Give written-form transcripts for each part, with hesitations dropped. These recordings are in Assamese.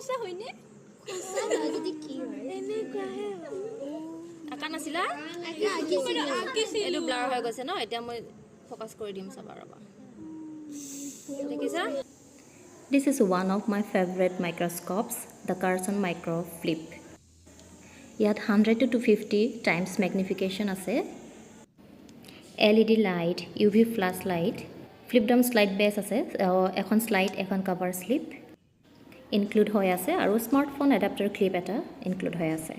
সঁচা হয়নে যদি কি হয় এনেকুৱাহে আকা নাছিলা এইটো ব্লাৰ হৈ গৈছে ন এতিয়া মই ফোকাস কৰি দিম চাবা ৰবা দেখিছা This is one of my favorite microscopes, the Carson Micro Flip. ইয়াত 100 to 250 times magnification আছে LED light, UV flashlight, flip down slide base আছে এখন slide এখন cover slip include হৈ আছে আৰু smartphone adapter clip এটা include হৈ আছে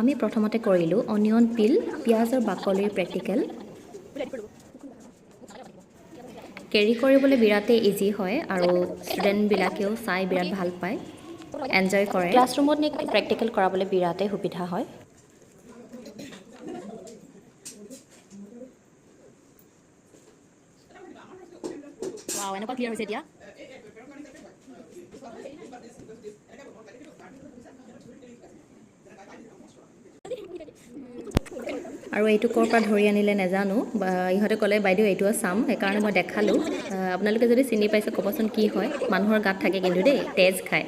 আমি প্ৰথমতে কৰিলো অনিয়ন পিল পিয়াজৰ বাকলিৰ প্ৰেক্টিকেল কেৰি কৰিবলৈ বিৰাতে ইজি হয় আৰু ষ্টুডেন্ট বিলাকেও চাই বিৰাট ভাল পায় এনজয় কৰে ক্লাছৰুমত নে প্ৰেক্টিকেল কৰাবলৈ বিৰাতে সুবিধা হয় ওয়াও এনেকুৱা ক্লিয়াৰ হৈছে এতিয়া আৰু এইটো ক'ৰ পৰা ধৰি আনিলে নেজানো ইহঁতে ক'লে বাইদেউ এইটোও চাম সেইকাৰণে মই দেখালোঁ আপোনালোকে যদি চিনি পাইছে ক'বচোন কি হয় মানুহৰ গাত থাকে কিন্তু দেই তেজ খায়